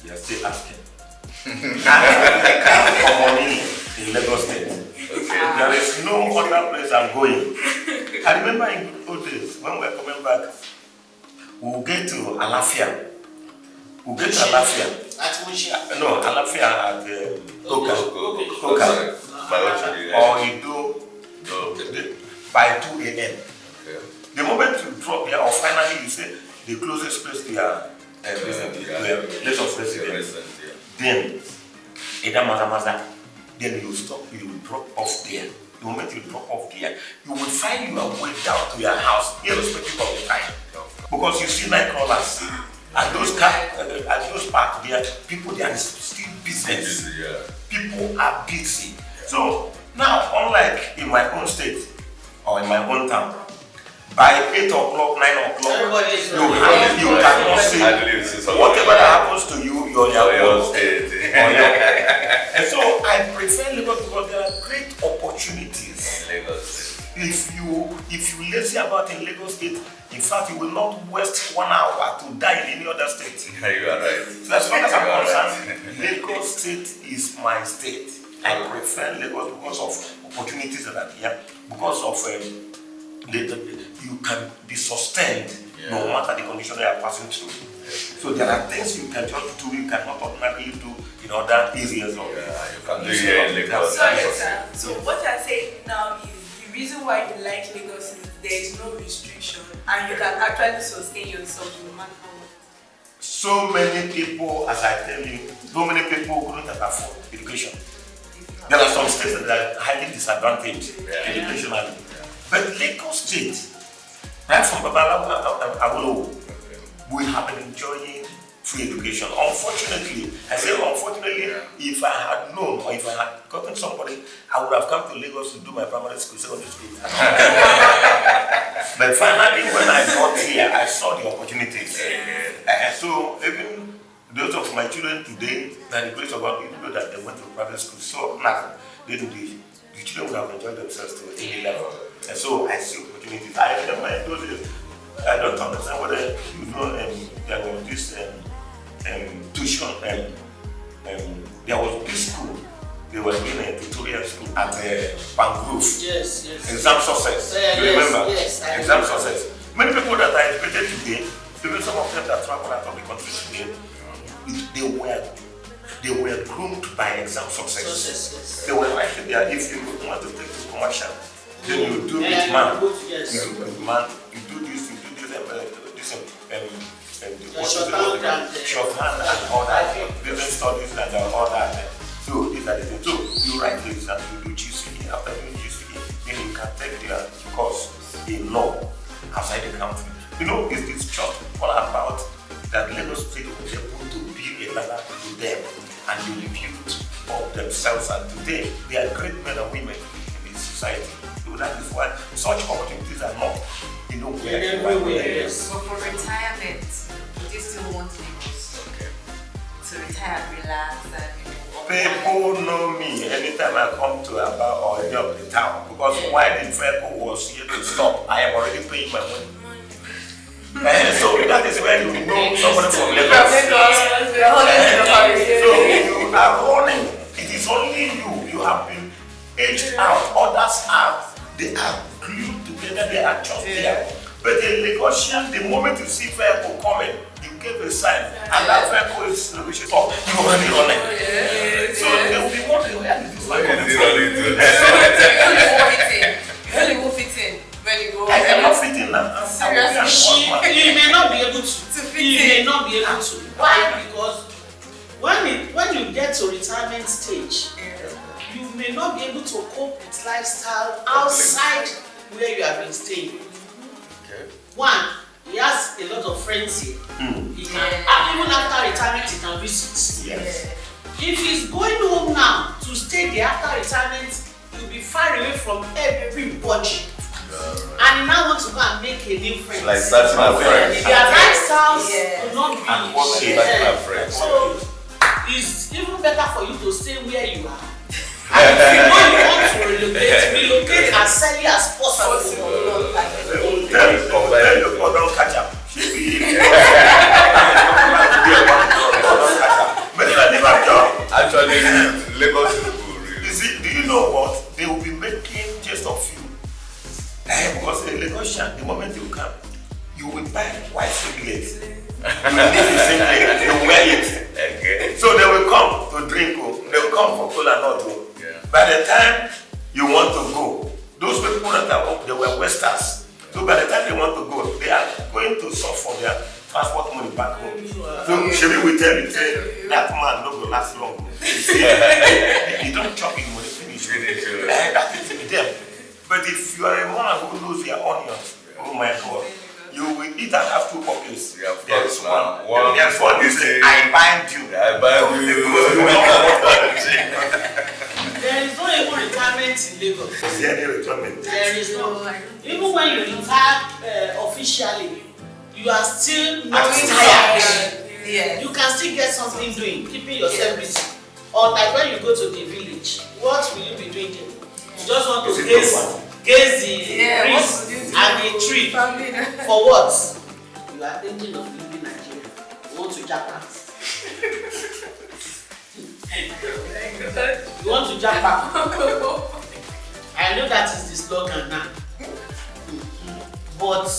You are still asking. I can't for money in Lagos State. Okay. There is no other place I'm going. I remember in old days when we were coming back, we'll get to Alafia. We'll get to Alafia. At Musha? No, Alafia at Toka. Or you do by 2 a.m. Okay. The moment you drop here, or finally you say the closest place to your place of residence, then then you stop, you will drop off there. The moment you drop off there, you will find your way down to your house, irrespective of the time. Because you see night crawlers. At those parks, there people, they are still business. People are busy. So now, unlike in my own state or in my own town, by 8 o'clock, 9 o'clock, you cannot say whatever that happens to you, you're your own state. And so I prefer Lagos because there are great opportunities in Lagos. If you lazy about in Lagos State, in fact, you will not waste 1 hour to die in any other state. Yeah, you are right. So as far as I'm concerned, Lagos State is my state. I prefer Lagos because of opportunities that are here, because of you can be sustained no matter the condition you are passing through. So there are things you can just do, you cannot ordinarily do in other areas of you can do here in Lagos. So what I say now is the reason why you like Lagos is there is no restriction and you can actually sustain yourself no matter what. So many people, as I tell you, so many people couldn't afford education. There are some states that are highly disadvantaged educationally. But Lagos State, right from Babalawo, we have been enjoying free education. Unfortunately, I say unfortunately, if I had known or if I had gotten somebody, I would have come to Lagos to do my primary school, secondary school. But finally, when I got here, I saw the opportunities. So even those of my children today, by the grace of God, even though that they went to private school, so nothing, the children would have enjoyed themselves to a level. And so I see opportunities. I remember in those days, I don't understand whether you know there was this tuition there was this school. They were doing a tutorial school at Pangrove. Yes. Exam success. Do you remember? Yes. Exam success. Many people that are educated today, even some of them that travel out of the country today, they were groomed by exam success. They were like if you want to take the commercial, then you do it, man. You do this, you do this, shorthand and all that, business studies and all that. So these are the things. So you write this and you do GCE. After doing GCE, then you can take their course in law outside the country. You know, it's just all about that Lagos State was able to be a ladder to them and the repute of themselves, and today they are great men and women in this society. So that is why such opportunities are not, everywhere. So for retirement, would you still want Lagos? Okay. To retire, relax, and people know me anytime I come to Aba or any of the town, because while the vehicle was here to stop, I am already paying my money. So that is where you know somebody from Lagos. So you are running. It is only you. You have been aged out. Others they are glued together. They are just there. But in Lagosian, the moment you see vehicle coming, you give a sign, and that vehicle is which is up. You already running. So they will be wondering where is this vehicle When you fit in, when you go. I cannot fit in now. You may not be able to. You may not be able to. Why? Because when you get to retirement stage, you may not be able to cope with lifestyle outside where you have been staying. Okay. One, he has a lot of friends here. He can, even after retirement, he can visit. Yes. If he's going home now to stay there after retirement, he'll be far away from everybody. And he now wants to go and make a new friend. Like that's my friend. Their lifestyles will not be my friend. So it's even better for you to stay where you are. And if you know you want to relocate as early as possible. Don't catch up. white singlet. You need the singlet, you wear it. Okay. So they will come to drink, they will come for cola nut. Yeah. By the time you want to go, those people that are up, they were Westers. So by the time they want to go, they are going to suffer for their passport money back home. So Shebi will tell you, say, that man no go last long. You don't chop him when he finish. That is with them. But if you are a man who knows your onions, oh my God, you will eat and have two puppies. Yeah, of There course, is man. one. There's one you say, I bind you. I bind you. There is no even retirement in Lagos. Is there any retirement? There is no. Even when you retire officially, you are still not tired. Yeah. You can still get something doing, keeping yourself busy. Or like when you go to the village, what will you be doing there? You just want to gaze the trees and the tree. For what? You are thinking of leaving Nigeria. You want to Japan. You want to Japan. I know that is the slogan now. But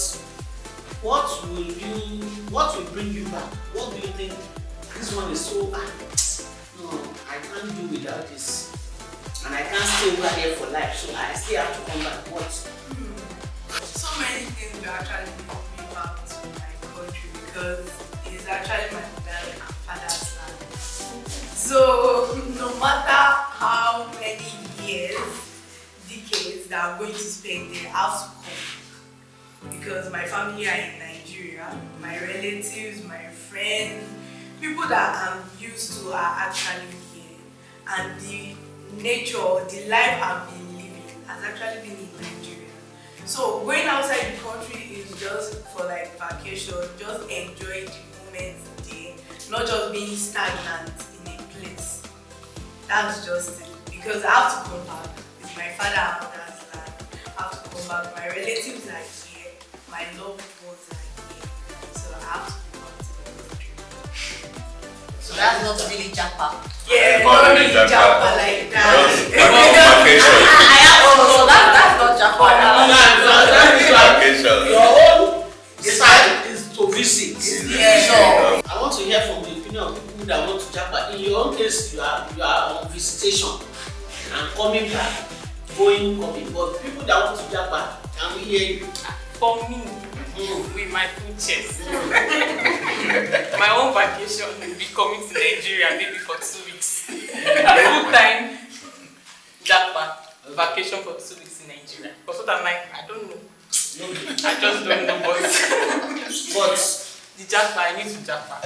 what will bring you back? What do you think? This one is so no, I can't do without this. And I can't stay over here for life, so I still have to come back. What? So many things will actually bring me back to my country because it's actually my mother and father's land. So no matter how many years, decades that I'm going to spend there, I have to come. Because my family are in Nigeria, my relatives, my friends, people that I'm used to are actually here. And the nature, the life I've been living has actually been in Nigeria. So going outside the country is just for like vacation, just enjoy the moment there, not just being stagnant in a place. That's just it. Because I have to come back. It's my father and mother's land. I have to come back. My relatives are here. My loved ones are here. So I have to come back to the country. So that's not really Japa. Yeah, not really Japa like that. I have also, that's not Japa. Vacation. Your own side is to visit. Yeah, sure. I want to hear from the opinion of people that want to Japa. In your own case, you are on visitation and coming back, going, coming. But people that want to Japa, can we hear you? For me, with my full chest, my own vacation will be coming to Nigeria maybe for 2 weeks. Full time Japa vacation for 2 weeks in Nigeria. Because what I'm like, I don't know. I just don't know. But the Japa, I need to Japa.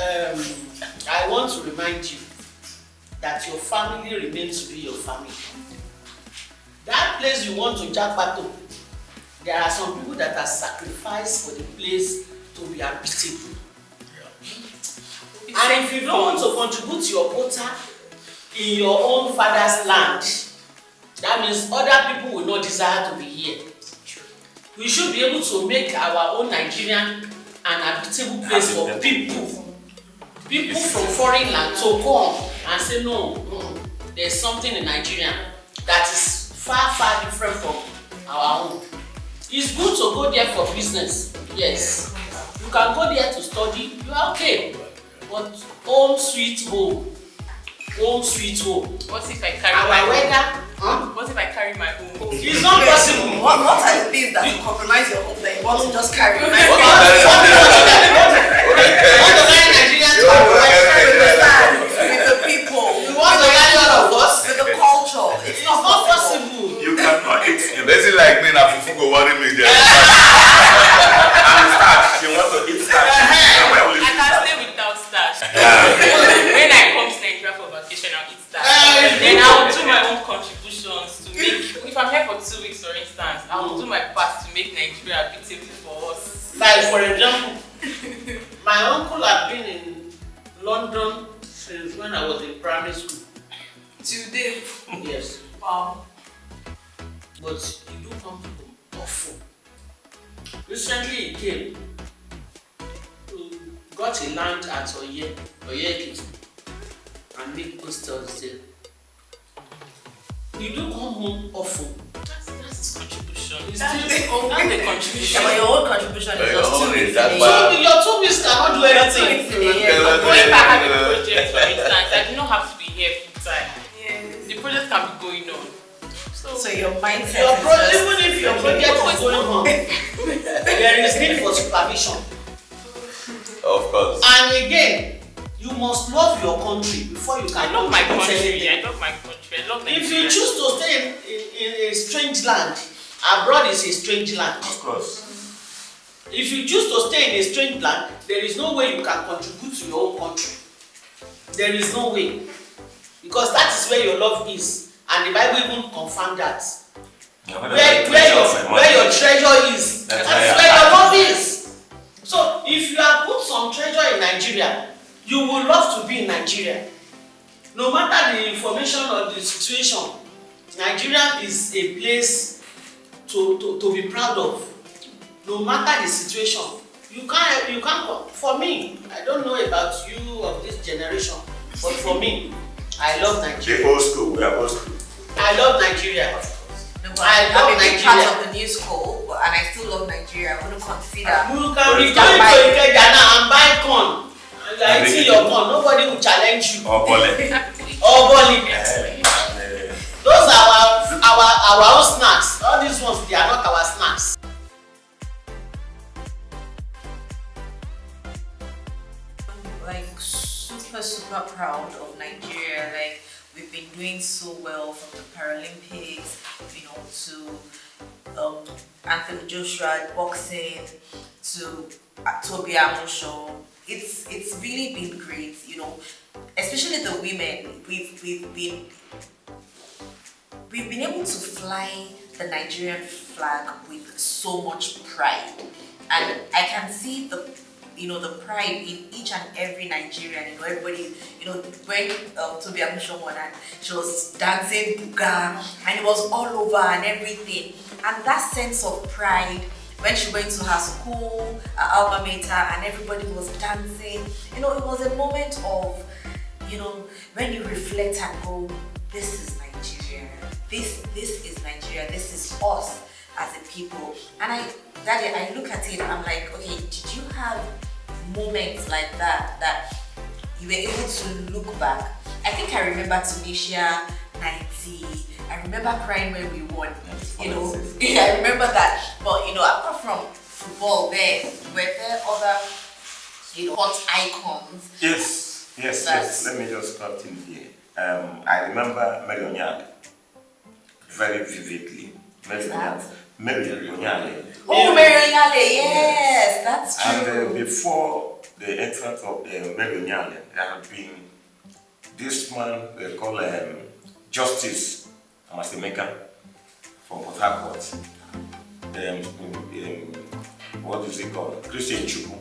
I want to remind you that your family remains to be your family. That place you want to Japa to, there are some people that are sacrificed for the place to be habitable. And if you don't want to contribute your quota in your own father's land, that means other people will not desire to be here. We should be able to make our own Nigerian an habitable place for people from foreign land to come and say no, there's something in Nigeria that is far different from our own. It's good to go there for business, yes. You can go there to study, you are okay. But home sweet home. Home sweet home. What if I carry Our my weather? What if I carry my home? It's not possible. What are the things that will compromise your home that you want to just carry? You want to marry Nigerians With the people. You want to marry all of us? With the culture. It's It's not possible. You cannot eat him. They say like me na fufu go worry me there. And starch. You want to eat starch. Where will you I eat can starch? stay without starch. When I come to Nigeria for vacation, I'll eat starch. Then I will do my own contributions to make. If I'm here for 2 weeks, for instance, I will do my part to make Nigeria habitable for us. Like for example, my uncle had been in London since when I was in primary school. Today. Yes. Wow. But he do come to often. Recently he came, got a land at Oye Ekiti, and make hostels there. He do come home often. That's his contribution. It's still That's the contribution. Yeah, but your own contribution is just 2 weeks. That's in a bad. year. your 2 weeks cannot do anything. But if I have a project, for instance, I do not have to be here full time. Yes. The project can be going on. So your mindset Your is pro- just... even if your project is going on, there is need for supervision. Of course. And again, you must love your country before you can I love my contribute country. anything. I love my country. I love Nigeria. If you choose to stay in a strange land, abroad is a strange land. Of course. If you choose to stay in a strange land, there is no way you can contribute to your own country. There is no way. Because that is where your love is. And the Bible even confirmed that. Yeah, Where your treasure is, That's that's where your love is. So if you have put some treasure in Nigeria, you will love to be in Nigeria. No matter the information or the situation, Nigeria is a place to be proud of. No matter the situation, you can't. For me, I don't know about you of this generation, but for me, I love Nigeria. The old school, we are old school. I love Nigeria. No, but I love I'm a big Nigeria. part of the new school, and I still love Nigeria. I wouldn't consider. You can be going to Ikeja now and buy corn. And you are eating your corn. Nobody will challenge you. Or Bole. Or Boli. Those are our own snacks. All these ones, they are not our snacks. Like super proud of Nigeria. Like we've been doing so well from the Paralympics, you know, to Anthony Joshua boxing, to Toby Amusho. It's really been great, you know, especially the women. We've been able to fly the Nigerian flag with so much pride, and I can see the pride in each and every Nigerian. You know, everybody, you know, when Toby Amusho won and she was dancing buga and it was all over and everything, and that sense of pride when she went to her school, her alma mater, and everybody was dancing. You know, it was a moment of, you know, when you reflect and go, this is Nigeria. This is Nigeria. This is us as a people. And I look at it and I'm like, okay, did you have moments like that you were able to look back? I think I remember Tunisia 90. I remember crying when we won. You know, I remember that. But you know, apart from football, were there other, you know, hot icons? Yes. Let me just cut in here. I remember Mary Onyale very vividly. Mary Onyale. Oh, Mary Onyale, yes, that's true. And before the entrance of Mary Onyale, there had been this man they call Justice Amasemeka from Port Harcourt. What is it called? Christian Chuku.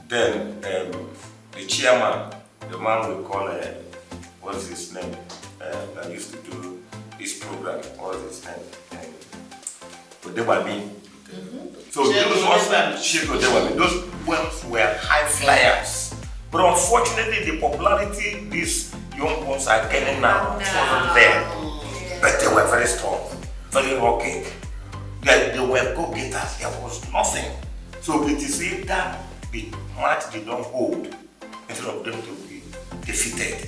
Then the chairman, the man we call what's his name? That used to do this program. What's his name? Devon. So those ones, those ones were high flyers. But unfortunately, the popularity these young ones are getting now wasn't there. But they were very strong, very rocky. They were go-getters. There was nothing. So it is either the match they don't hold instead of them to be defeated.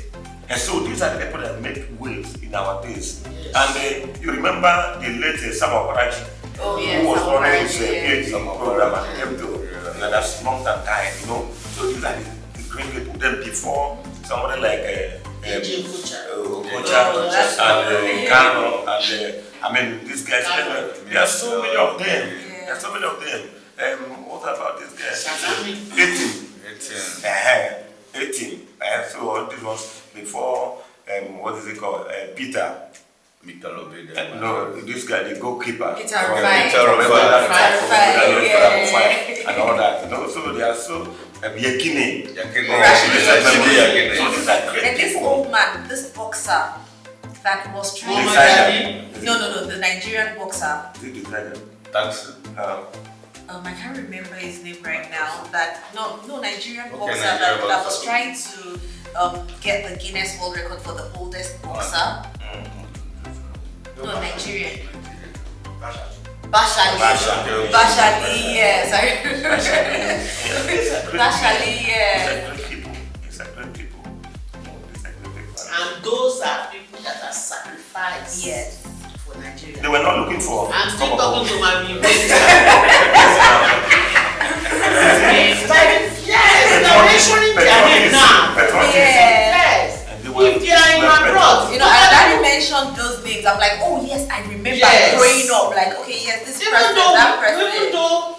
And so these are the people that make waves in our days. And you remember the late Samuel Parachi, who was running his PhD program at Devon. That's long time died, you know. So these are the great people. Then before somebody like Kocha and Kano and I mean these guys. There are so many of them. There are so many of them. What about this guy? 18. So all these ones before what is it called? Peter. No, this guy, the goalkeeper. Peter Rufai. And all that. You know, so they are so Yakini. And this old man, this boxer that was trying to... the Nigerian boxer. I can't remember his name right now. Nigerian boxer that was trying to get the Guinness World Record for the oldest boxer. No, Nigerian. Bashali, yes. Bashali, yes. And those are people that are sacrificed for Nigeria. They were not looking for. I'm still talking to my people. Yes, they're mentioning their name now. Yes. If they are in abroad, you know, and Daddy mentioned those names. I'm like, oh yes, I remember growing up. Like, okay, yes, this person, that person. Even though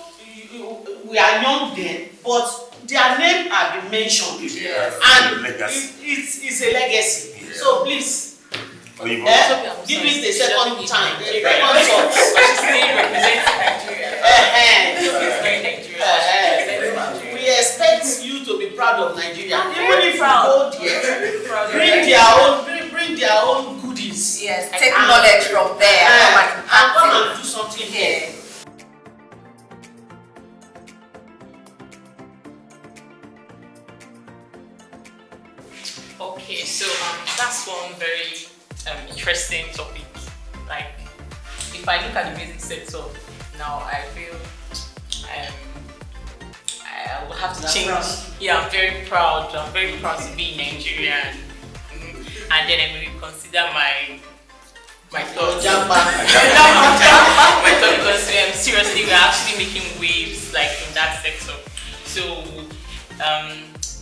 we are young then, but their name have been mentioned. Yes. And it's a legacy. Yeah. So please, give it a second time. She's still representing Nigeria. We expect you to be proud of Nigeria. Even if you go there, bring their own goodies. Yes, take knowledge from there And come and do something here. Okay, so that's one very interesting topic. Like, if I look at the music sector now, I feel I will have to change. Yeah, I'm very proud. I'm very proud to be Nigerian. And then I will consider my thoughts. Because seriously, we're actually making waves like in that sector. So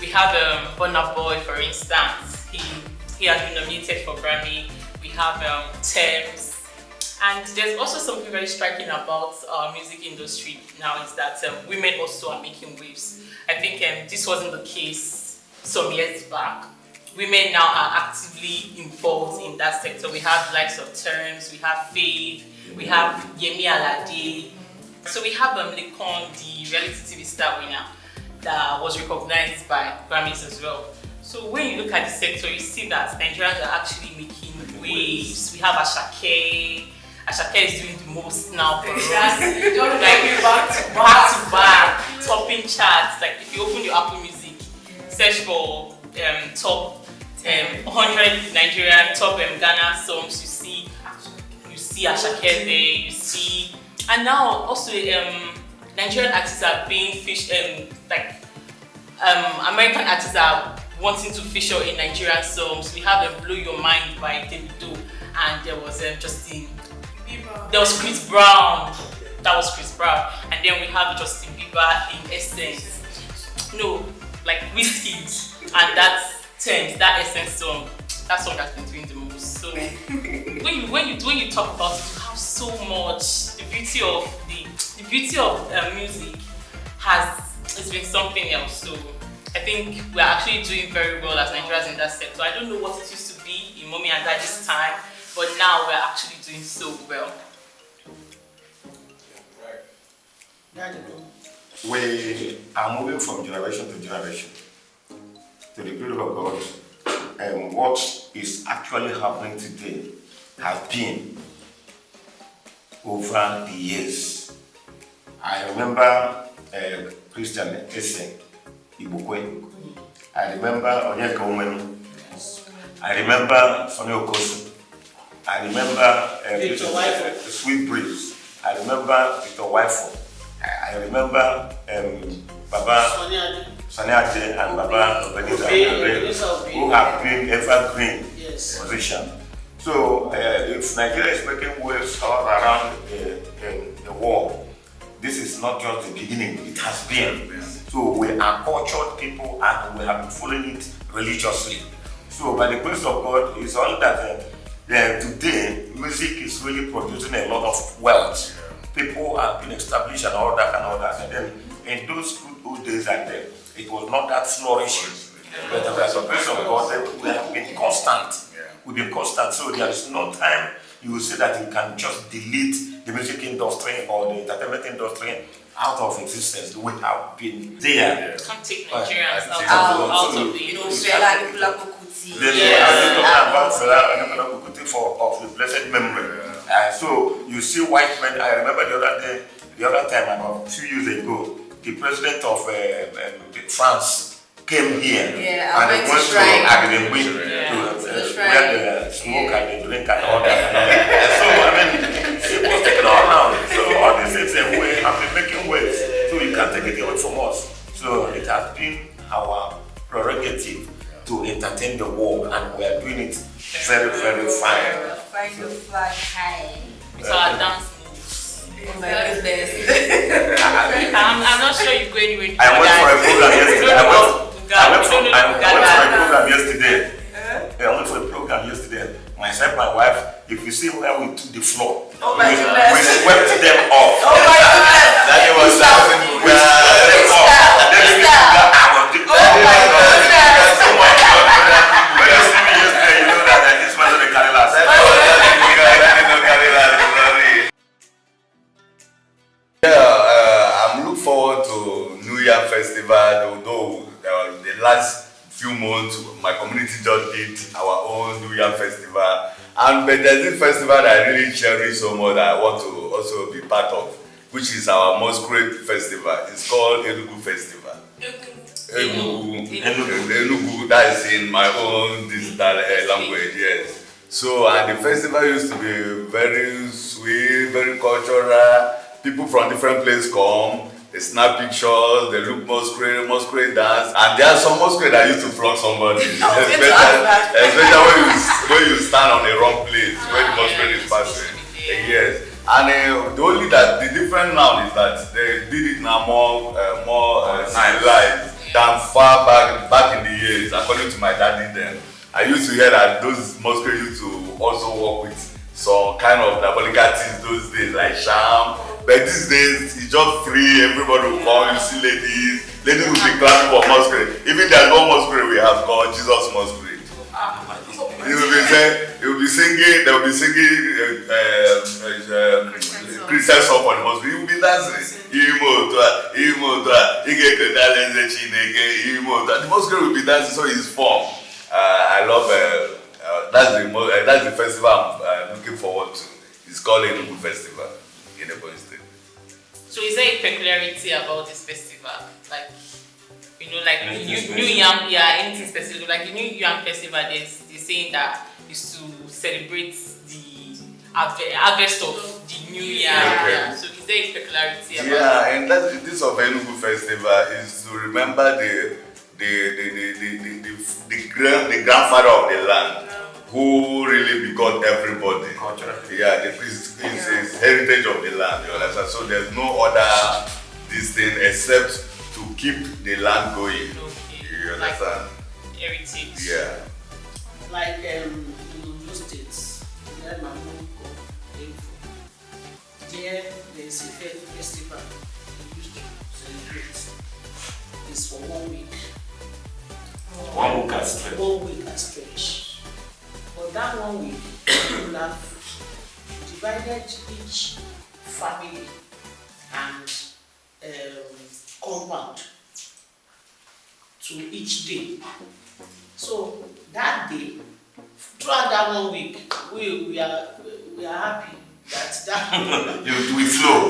we have Burna Boy, for instance. He has been nominated for Grammy. We have Thames. And there's also something very striking about our music industry now is that women also are making waves. I think this wasn't the case some years back. Women now are actively involved in that sector. We have the likes of Terms, we have Faith, we have Yemi Alade. So we have Lekon, the reality TV star winner, that was recognized by Grammys as well. So when you look at the sector, you see that Nigerians are actually making waves. We have Ashake. Ashake is doing the most now for us. Like back to back, topping charts. Like if you open your Apple Music, search for top 100 Nigerian top Ghana songs, you see Ashake there, you see, and now also Nigerian artists are being American artists are wanting to feature in Nigerian songs. We have Blow Your Mind by Davido, and there was Justin. There was Chris Brown. That was Chris Brown, and then we have Justin Bieber in Essence. No, like Wizkid, and that Essence song. That song has been doing the most. So when you talk about it, you have so much. The beauty of music it's been something else. So I think we're actually doing very well as Nigerians in that sector. I don't know what it used to be in Mommy and Daddy's time, but now we're actually doing so well. We are moving from generation to generation. To the glory of God, and what is actually happening today has been over the years. I remember Christian Esen Ibukwe. I remember Onyeka Umenu. I remember Sonny Okosu. I remember Sweet Breeze. I remember Victor Wifo. I remember Baba Sani Ade and Baba Obeniza who have been evergreen position. So if Nigeria is making waves all around the world, this is not just the beginning, it has been. So we are cultured people and we have been following it religiously. So by the grace of God, it's all that today music is really producing a lot of wealth. People have been established and all that. And then in those good old days it was not that flourishing. But by the grace of God, we have been constant. We've been constant. So there is no time you will say that you can just delete the music industry or the entertainment industry out of existence. We have been there. Can't take Nigerians out of the Fela Kuti. Then we are talking about Fela Kuti of the blessed memory. So you see white men. I remember the other time, about a few years ago, the president of France came here and they went to where they smoke and they drink and all that. So I mean, it was taken all around. So all it away, have been making waves, so you can take it away from us. So it has been our prerogative to entertain the world, and we are doing it very, very fine. Find the flag high. It's our dance moves. Oh my goodness. I'm not sure you go anywhere. I went for a program yesterday. I went for a program yesterday. I went for a program yesterday. Myself, my wife, if you see where we took the floor, we swept them off. Oh my goodness. That was something. We swept them off. Then we took that hour. Oh my goodness. Oh my God. When you see me yesterday, you know that this man is the Karilas. I'm looking forward to New Year Festival, although the last few months my community just did our own New Year Festival. But there's this festival that I really cherish so much that I want to also be part of, which is our Masquerade Festival. It's called Enugu Festival. Enugu, that is in my own digital language, yes. So, and the festival used to be very sweet, very cultural. People from different places come, they snap pictures, they look masquerade dance, and there are some masquerade that used to flog somebody. Especially when you stand on the wrong place, when the masquerade is passing. Yes. And the difference now is that they did it now more civilized than far back in the years. According to my daddy then, I used to hear that those masquerade used to also work with some kind of diabolical things those days, like sham. But these days, it's just free, everybody will come, you see ladies will be clapping for masquerade. Even there's one masquerade we have called Jesus Masquerade. They will be singing Christian song for the masquerade. You will be dancing. The masquerade will be dancing, so it's fun. I love that's the festival I'm looking forward to. It's called Enugu Festival in Devon State. So is there a peculiarity about this festival? Like, like New Yam, anything specific? Like the New Yam Festival, they're saying that is to celebrate the harvest of the New Year. Yeah. So is there a peculiarity about it? Yeah, and this of Enugu Festival is to remember the grandfather of the land, who really begot everybody. Yeah, it's heritage of the land, you understand? So there's no other this thing except to keep the land going. Okay. You understand? Like heritage. Yeah. Like in those states, where my mom came from, there is a festival they used to celebrate. It's for 1 week. 1 week at stretch. 1 week at stretch. But that 1 week, we have divided each family and compound to each day. So that day, throughout that 1 week, we are happy that we flow.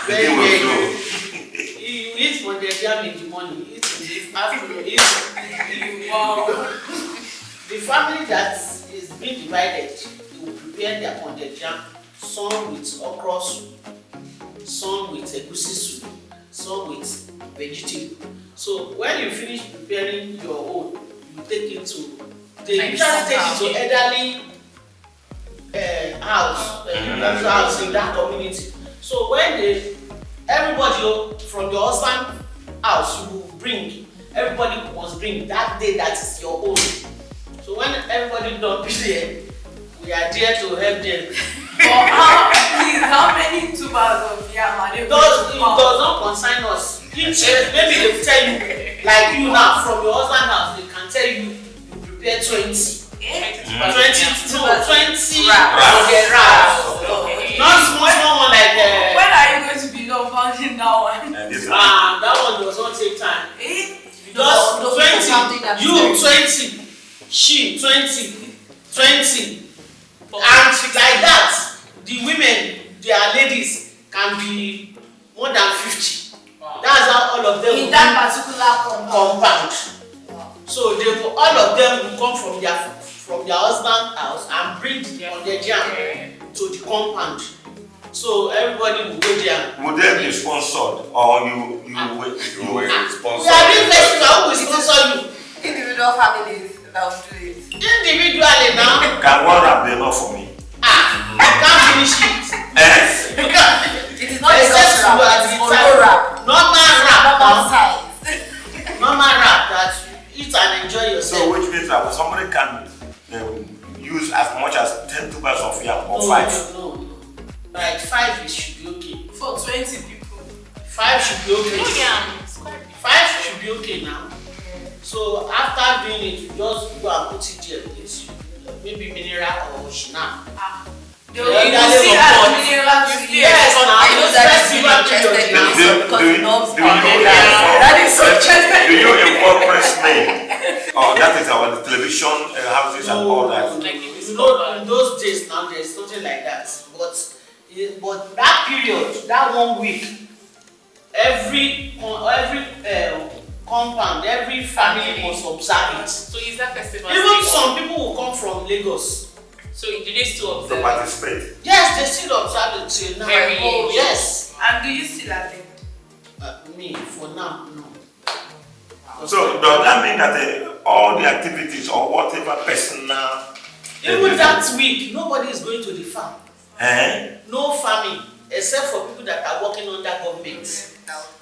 Very will flow. You eat for the jam in the morning, eat in the afternoon, the family that is being divided, they will prepare their pounded jam, some with okra soup, some with egusi soup, some with vegetable. So when you finish preparing your own, you take it to, they usually take it to elderly house in that community. So when everybody from your husband house, you will bring, everybody must bring that day that is your own. So when everybody don't be there, we are there to help them. How many tubers of yam are they? It does not concern us. Maybe they will tell you, like you now, from your husband's house, they can tell you prepare 20. 20 for the rice. Not small one like when are you going to be done pounding that one? That one does not take time. Just 20, you 20, she 20, and like that, the women, their ladies can be more than 50. Wow. That's how all of them in that particular compound. Wow. So all of them will come from their husband's house and bring on their jam to the compound. So everybody will go there. Would they be sponsored or you will Sponsor. We are doing festival, who will sponsor you? Individual families that will do it. Individually now. Can one rap be enough for me? You can't finish it. Yes. You can't. It is not Except just you are rap, the it's photo type- rap. Normal rap. Normal size. Normal rap that you eat and enjoy yourself. So which means that somebody can use as much as 10 tubers of yam or 5. No. Like 5 should be okay. For 20 people. 5 should be okay. Oh yeah, it's quite big. 5 should be okay now. So after doing it, you just go and put it there. It's maybe mineral or shinap. They Yeah, will yeah, see they that will mineral to you. Yes, now I know it's that is festival really interested period in now. this because he loves do you mineral. That is so interesting. Do you involve press name? Oh, that is our television houses and all that. Like if it's You know, covered. in those days now, there's nothing like that. But that period, that 1 week, every compound, every family must observe it. So is that festival Even still some on? people will come from Lagos. So do they still To observe? participate. Yes, they still observe it till now. Very Oh, yes. And do you still attend? Me, for now, no. So does that mean that all the activities or whatever personal Even that week, nobody is going to the farm. No farming, except for people that are working under government.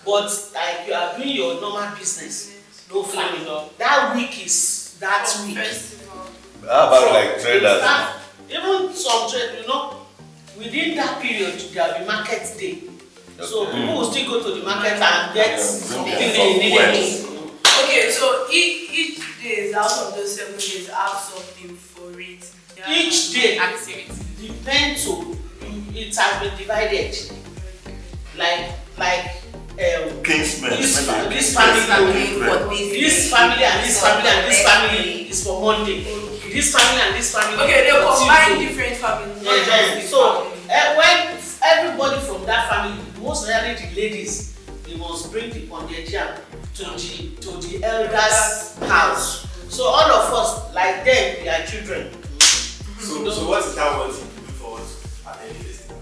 But like you are doing your normal business, no farming. That week is that week. Festival. How about So, like traders? Even some trade, within that period there will be market day. So people will still go to the market and get something they need. Okay, so each day out of those 7 days have something for it. Yeah. Each day Activity. depends on it has been divided. Like Kingsmen? this maybe this Kingsmen. family For this this day, family and this for family and this next family day. is for Monday. This family and this family. Okay, they for combine Tuesday. different families. not Yeah, just this so family. when everybody from that family, most rarely the ladies, they must bring the pounded yam to the elders' house. So all of us, like them, they are children. So what is that one thing you look forward to at any festival?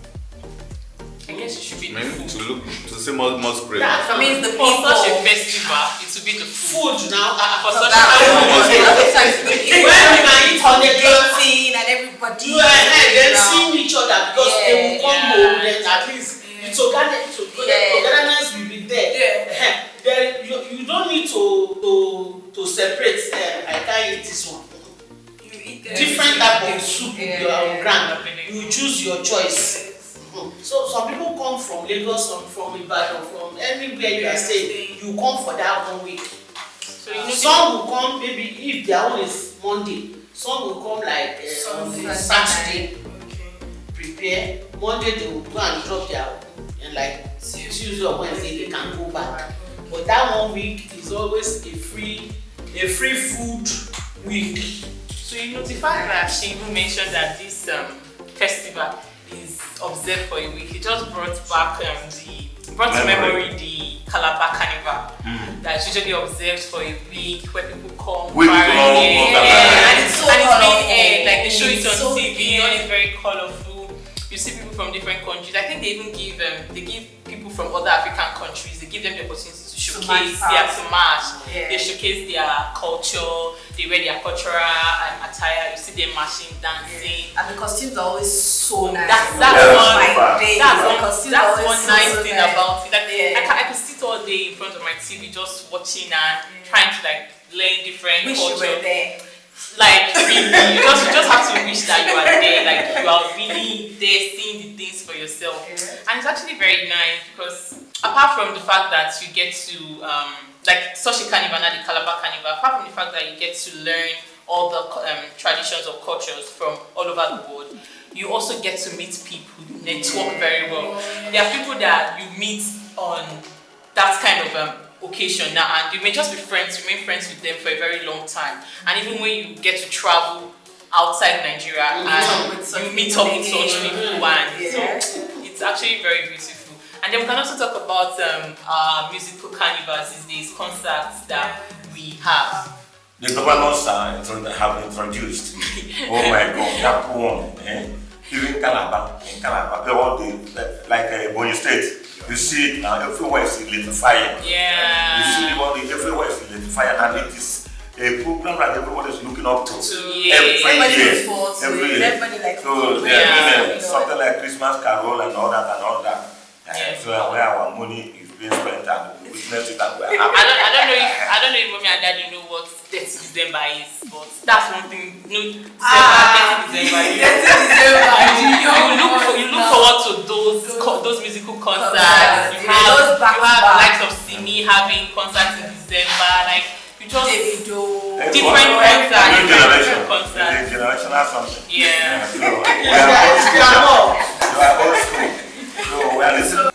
I guess it should be I the mean, food. to see more great. That For me, it's the For such a people. festival, it will be the food. food now. For So such a that festival, was a lot of times we eat When we can eat on the dating and everybody. you and then around. seeing each other because they will come Yeah. home, then at least the togetherness will be there. Yeah. Then you don't need to separate. I can't eat this one. You eat Different type of soup you are on ground. Yeah. You choose your choice. So some people come from Lagos, some from Ibadan, from anywhere you are staying. You come for that 1 week. So you know Some will come maybe if their own is Monday. Some will come like on the Saturday. Okay. Prepare. Monday they will go and drop their and like Tuesday or Wednesday they can go back. But that 1 week is always a free food week. So you notify that Shingu mentioned that this festival is observed for a week. He just brought back brought to memory the Calabar Carnival that's usually observed for a week where people come. Week long, and it's so being colourful. aired, like they show it It's on so TV, all is very colorful. You see people from different countries. I think they even give people from other African countries. They give them the opportunity to showcase to match. Yeah. They showcase their culture. They wear their cultural attire. You see them marching, dancing. And the costumes are always so nice. That's Yeah, one. super. That's one nice thing nice. about it. Like, Yeah. I could sit all day in front of my TV just watching and trying to like learn different Wish you culture. were there. Like really, you just have to wish that you are there. Like you are really there, seeing the things for yourself. Yeah. And it's actually very nice because apart from the fact that you get to like such a carnival, not the Calabar Carnival, apart from the fact that you get to learn all the traditions or cultures from all over the world, you also get to meet people, you network very well. There are people that you meet on that kind of occasion now, and you may just be friends, remain friends with them for a very long time. And even when you get to travel outside Nigeria and you meet up with such people, and so it's actually very beautiful. And then we can also talk about our musical carnivals these days, concerts that we have. The governors have introduced. Oh my God, that one. Even Calabar, all the like Bonny State, you see now everywhere is electrifying. Yeah. You see everywhere is electrifying, and it is a program that everybody is looking up to. Everybody looks forward to it. Everybody likes so they're doing something like Christmas Carol and all that. So where our money is being spent and we witness it and we're happy. I don't know if mommy and daddy know what 30 December is, but that's one thing. December, 30 December. You look forward to those musical concerts. You have the likes of Simi having concerts in December, like you just different concerts. Generational something. Yeah. So we are old school. So we are listening.